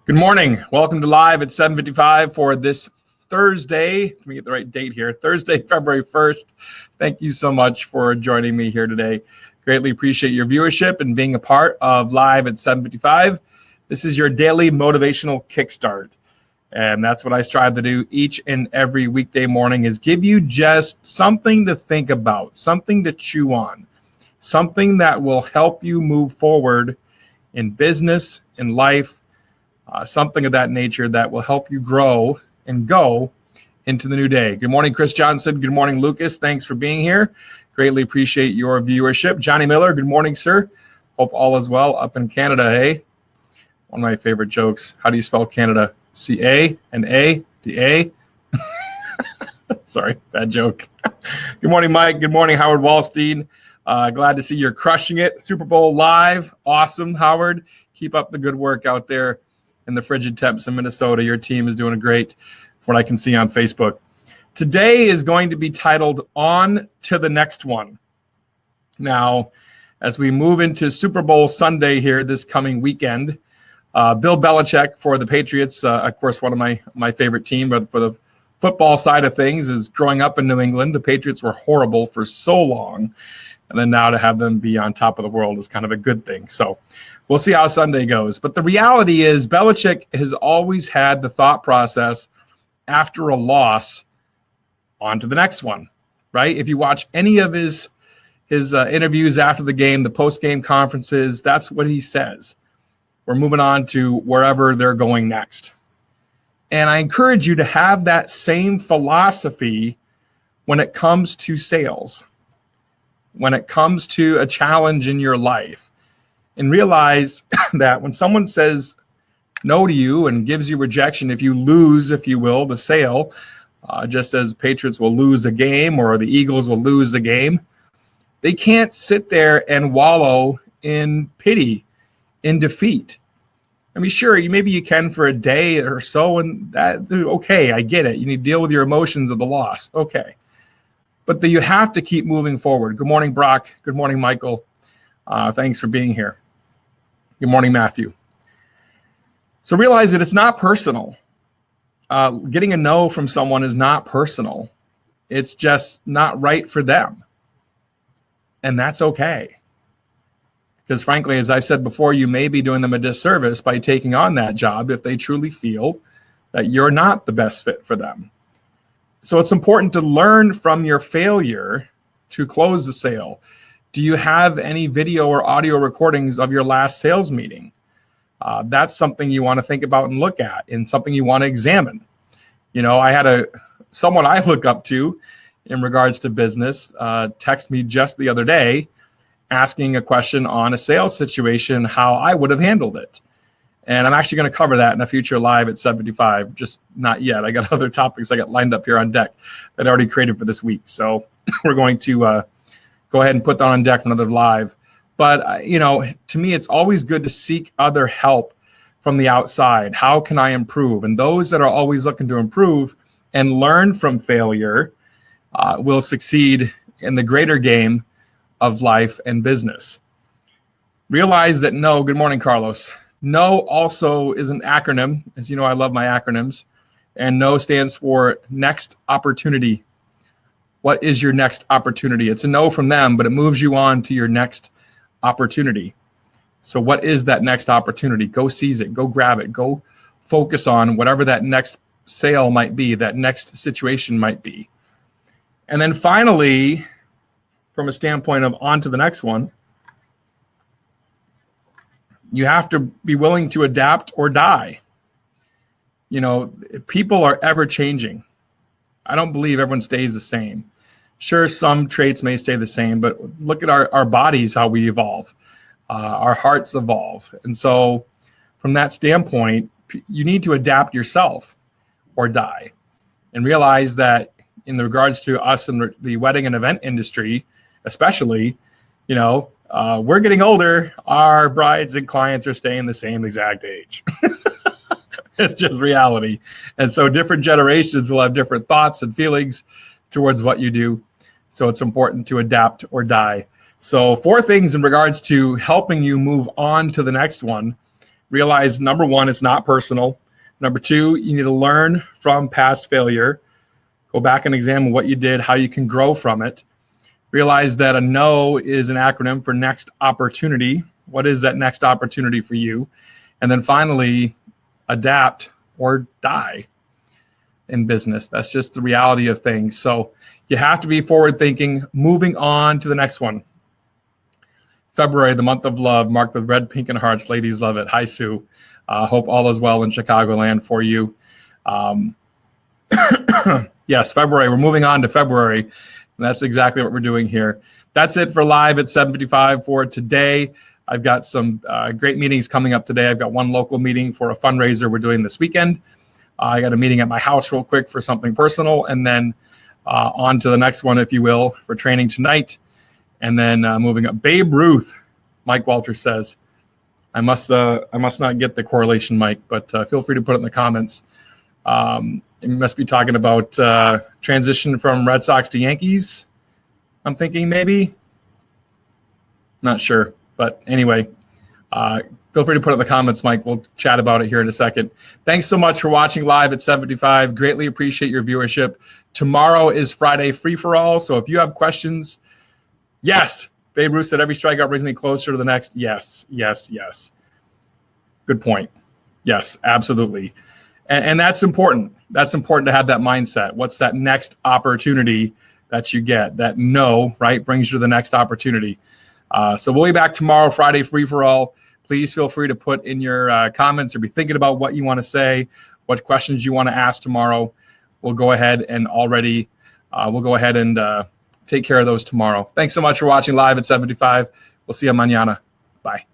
Good morning. Welcome to Live at 7:55 for this Thursday. Let me get the right date here. Thursday, February 1st. Thank you so much for joining me here today. Greatly appreciate your viewership and being a part of Live at 7:55. This is your daily motivational kickstart. And that's what I strive to do each and every weekday morning, is give you just something to think about, something to chew on, something that will help you move forward in business, in life, something of that nature that will help you grow and go into the new day. Good morning, Chris Johnson. Good morning, Lucas. Thanks for being here. Greatly appreciate your viewership. Johnny Miller, good morning, sir. Hope all is well up in Canada, hey? One of my favorite jokes. How do you spell Canada? C-A and A? The A? Sorry, bad joke. Good morning, Mike. Good morning, Howard Wallstein. Glad to see you're crushing it. Super Bowl live. Awesome, Howard. Keep up the good work out there in the frigid temps in Minnesota. Your team is doing great from what I can see on Facebook. Today is going to be titled On to the Next One. Now, as we move into Super Bowl Sunday here this coming weekend, Bill Belichick for the Patriots, of course, one of my favorite team, but for the football side of things, is growing up in New England. The Patriots were horrible for so long, and then now to have them be on top of the world is kind of a good thing. So we'll see how Sunday goes. But the reality is Belichick has always had the thought process after a loss, on to the next one, right? If you watch any of his interviews after the game, the post-game conferences, that's what he says. We're moving on to wherever they're going next. And I encourage you to have that same philosophy when it comes to sales, when it comes to a challenge in your life. And realize that when someone says no to you and gives you rejection, if you lose, if you will, the sale, just as Patriots will lose a game or the Eagles will lose a game, they can't sit there and wallow in pity, in defeat. I mean, sure, maybe you can for a day or so, and that, okay, I get it. You need to deal with your emotions of the loss. Okay. But you have to keep moving forward. Good morning, Brock. Good morning, Michael. Thanks for being here. Good morning, Matthew. So realize that it's not personal. Getting a no from someone is not personal. It's just not right for them. And that's okay. Because frankly, as I've said before, you may be doing them a disservice by taking on that job if they truly feel that you're not the best fit for them. So it's important to learn from your failure to close the sale. Do you have any video or audio recordings of your last sales meeting? That's something you want to think about and look at, and something you want to examine. You know, I had someone I look up to in regards to business text me just the other day asking a question on a sales situation, how I would have handled it. And I'm actually going to cover that in a future live at 75, just not yet. I got other topics I got lined up here on deck that I already created for this week. So we're going to go ahead and put that on deck for another live. But, to me, it's always good to seek other help from the outside. How can I improve? And those that are always looking to improve and learn from failure will succeed in the greater game of life and business. Realize that no, good morning, Carlos. No also is an acronym. As you know, I love my acronyms. And no stands for next opportunity. What is your next opportunity? It's a no from them, but it moves you on to your next opportunity. So what is that next opportunity? Go seize it. Go grab it. Go focus on whatever that next sale might be, that next situation might be. And then finally, from a standpoint of on to the next one, you have to be willing to adapt or die. People are ever changing. I don't believe everyone stays the same. Sure, some traits may stay the same, but look at our bodies, how we evolve. Our hearts evolve. And so from that standpoint, you need to adapt yourself or die. And realize that in regards to us in the wedding and event industry, especially, we're getting older. Our brides and clients are staying the same exact age. It's just reality. And so different generations will have different thoughts and feelings towards what you do. So it's important to adapt or die. So 4 things in regards to helping you move on to the next one. Realize, number one, it's not personal. Number two, you need to learn from past failure. Go back and examine what you did, how you can grow from it. Realize that a no is an acronym for next opportunity. What is that next opportunity for you? And then finally, adapt or die in business. That's just the reality of things. So you have to be forward thinking. Moving on to the next one. February, the month of love, marked with red, pink, and hearts. Ladies love it. Hi, Sue. Hope all is well in Chicagoland for you. Yes, February. We're moving on to February. And that's exactly what we're doing here. That's it for Live at 7:55 for today. I've got some great meetings coming up today. I've got one local meeting for a fundraiser we're doing this weekend. I got a meeting at my house real quick for something personal, and then on to the next one, if you will, for training tonight. And then moving up, Babe Ruth, Mike Walter says. I must not get the correlation, Mike, but feel free to put it in the comments. You must be talking about transition from Red Sox to Yankees. I'm thinking maybe. Not sure, but anyway, feel free to put it in the comments, Mike. We'll chat about it here in a second. Thanks so much for watching Live at 7:55. Greatly appreciate your viewership. Tomorrow is Friday free-for-all, so if you have questions, yes, Babe Ruth said every strikeout brings me closer to the next. Yes, yes, yes. Good point. Yes, absolutely. And that's important. That's important to have that mindset. What's that next opportunity that you get? That no, right, brings you to the next opportunity. So we'll be back tomorrow, Friday free-for-all. Please feel free to put in your comments or be thinking about what you want to say, what questions you want to ask tomorrow. We'll go ahead and take care of those tomorrow. Thanks so much for watching Live at 7:55. We'll see you mañana. Bye.